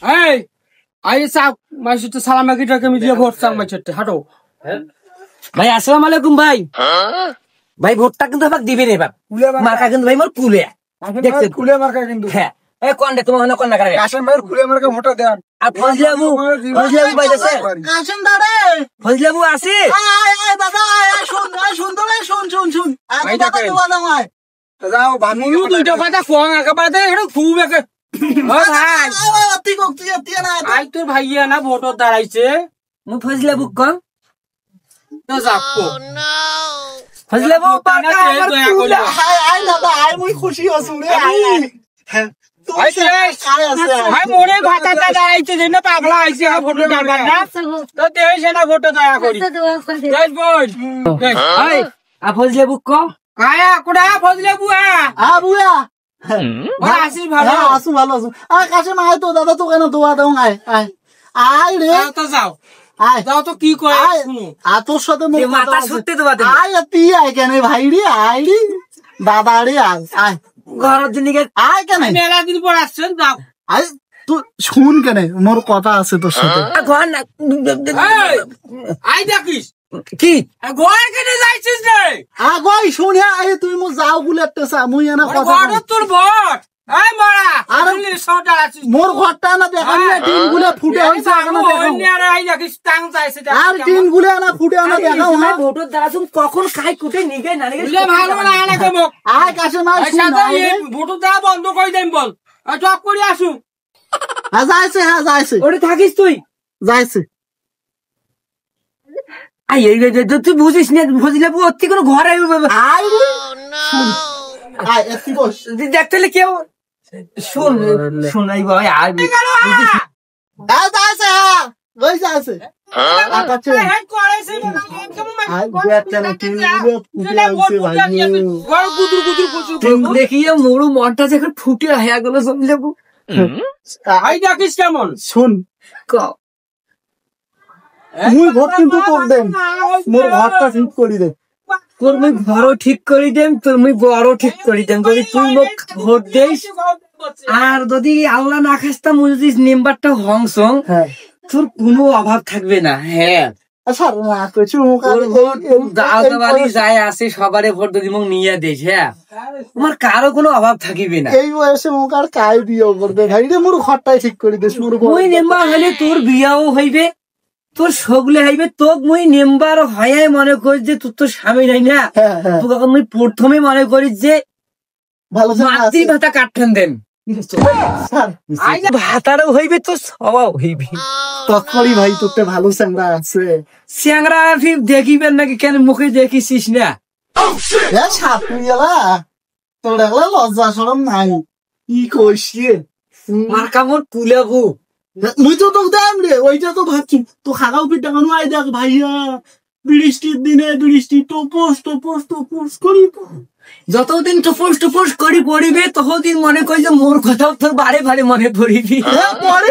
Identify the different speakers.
Speaker 1: এই আই সাক মাইসুতে সালাম আকিটাকে আমি দিয়ে ভোট চাং মাইছতে হাঁটো।
Speaker 2: ভাই আসসালামু আলাইকুম ভাই। ভাই ভোটটা কিন্তু আমাকে দিবেন এবার। মার্কা কিন্তু ভাই মোর কুলে
Speaker 1: দেখতে কুলে মার্কা কিন্তু।
Speaker 2: হ্যাঁ এই কোনটা তোমার না কোন না করে
Speaker 1: কাশেম ভাই কুলে মার্কা ভোট দেন।
Speaker 2: আর ফজলাবু ভাই আছে
Speaker 3: কাশেম দাদা
Speaker 2: ফজলাবু আছে।
Speaker 3: আয় দাদা আয় শুন তো শুন
Speaker 1: ভাই
Speaker 3: দাদা
Speaker 1: দেখেন।
Speaker 3: দাদা ভাই
Speaker 1: যাও বামিও দুইটা কথা কোন একেবারে এটা খুব একে ও ভাই
Speaker 3: তুই না
Speaker 1: আই তোর ভাইয়া না ভোটর দাঁড়াইছে
Speaker 2: মু ফজলাবু কম
Speaker 1: তো যাকো
Speaker 2: ফজলাবু পাকা আমার কুলে
Speaker 3: আয় দাদা আয় মুই খুশি হসু রে হ্যাঁ
Speaker 1: আই ভাই মোরে ভাতাটা দাঁড়াইছে যেন পাগলা আইছে ভোটর দাঁড়াবার না তো দেইছে না ভোটর দয়া করি দেখ বল
Speaker 2: এই আ ফজলাবু কম
Speaker 1: আয়া কোডা ফজলে বুয়া
Speaker 3: বুয়া
Speaker 1: ওরা আসিস ভালো
Speaker 3: আসু ভালো আসু কাশেম আয় তো দাদা তো কেন দোয়া দাও আয় রে
Speaker 1: তো যাও
Speaker 3: আয়
Speaker 1: যাও তো কি কয়
Speaker 3: আয়
Speaker 1: শুনো
Speaker 3: তোর সাথে মোর কথা
Speaker 2: মাথা
Speaker 3: আছে।
Speaker 2: সত্যি তোমাদের
Speaker 3: আয় তুই আয় কেন ভাই রে আয় রে দাদা রে আয়
Speaker 2: ঘরের দিকে
Speaker 3: আয় কেন
Speaker 1: মেলা দিন পর আসছেন যাও
Speaker 3: আয় তুই শুন কেন মোর কথা আছে তোর সাথে
Speaker 2: ঘর না
Speaker 1: আই দেখিস
Speaker 2: কি
Speaker 1: ঘর কেটে যাইছিস রে
Speaker 3: আগই শুন আয় তুই মো যাও বলে একটা মুই এনা কথা
Speaker 1: ঘর তোর ভোট এই মরা
Speaker 3: আরে
Speaker 1: আরে সটা আছিস
Speaker 3: মোর ঘরটা না দেখান না টিন গুলো ফুটে হইছে এখনো দেখাও
Speaker 1: আই দেখিস টাং যাইছে
Speaker 3: আর টিন গুলো না ফুটে না দেখাও
Speaker 2: ভাই
Speaker 3: হ্যাঁ
Speaker 2: ভোটর দ্বারা তুমি কখন খাই কুটে নিগে না নিগে
Speaker 1: বুঝলে ভালো না না কেমন
Speaker 3: আয় কাছে মা
Speaker 1: এই
Speaker 3: শুন
Speaker 1: সাথে ভোট দেওয়া বন্ধ করে দেন বল জব করে আসুন
Speaker 3: হ্যাঁ যাইছে
Speaker 2: ওরে থাকিস তুই
Speaker 3: যাইছে
Speaker 2: আই এই তুই বুঝিস না বুঝলে অতি কোনো ঘর আই
Speaker 3: আয় রে শুন আয় এতি বস
Speaker 2: দেখতে হলে কেউ শুন শোনাই ভাই আর
Speaker 3: আয় যাইছে হ্যাঁ ওই যাইছে আকাছে
Speaker 1: হেড করেছে কেমন
Speaker 3: আয় বেটা না টিন গুলো ফুটে হইছে ভাই
Speaker 1: ঘর গুদুর গুদুর প্রচুর
Speaker 2: দেখিয়ে মোর মনটা যখন ফুটে হয়ে গেল সমঝাবো
Speaker 1: আই দেখিস কেমন
Speaker 3: শুন মুই ভোট কিন্তু তোর দেন মোর ঘরটা ঠিক করি দে
Speaker 2: তোর মুই ঘরও ঠিক করি দেম তোর মুই বড় ঠিক করি দেম যদি তুই মোক ভোট দেস আর যদি আল্লাহ না খাস্তা মুই যদি নেম্বারটা হংসং
Speaker 3: হ্যাঁ
Speaker 2: তোর কোনো অভাব থাকবে না। হ্যাঁ
Speaker 3: আচ্ছা না কিছু
Speaker 2: তোর ভোট দাওয়ালি যায় আসে সবারে ভোট যদি মোক নিয়ে দেস। হ্যাঁ তোমার কারো কোনো অভাব থাকিবে না।
Speaker 3: এই বয়সে মুখ আর কাই বিয়ে করবে ভাই রে মোর ঘরটাই ঠিক করে দিস মোর
Speaker 2: মুই নেম্বার হলে তোর বিয়াও হইবে তোর সগলে হইবে তোক মুই নেম্বার হয় মনে করিস যে তোর তো স্বামী নাই না
Speaker 3: হ্যাঁ
Speaker 2: তোকে মুই প্রথমে মনে করিস যে
Speaker 3: ভালো
Speaker 2: মাতৃ ভাতা কাটতেন দেন ভাতারও হইবে তো সবাও হইবে
Speaker 3: তৎকরি ভাই তোরতে ভালো স্যাংরা আছে
Speaker 2: স্যাংরা ফির দেখিবেন নাকি কেন মুখে দেখিস না
Speaker 3: ছাত্রী এলা তোর দেখলা লজ্জা সরম নাই কি কইছিস
Speaker 2: মার কামড় কুলাবো
Speaker 3: মুই তো তোকে দেম রে ওইটা তো ভাবছি তো খাগাও পিঠা কানু আই দেখ ভাইয়া বৃষ্টির দিনে বৃষ্টি টপোস করি
Speaker 2: যতদিন টপোস করি পড়িবে ততদিন মনে করি যে মোর কথাও তোর বারে বারে মনে পড়িবি।
Speaker 3: পরে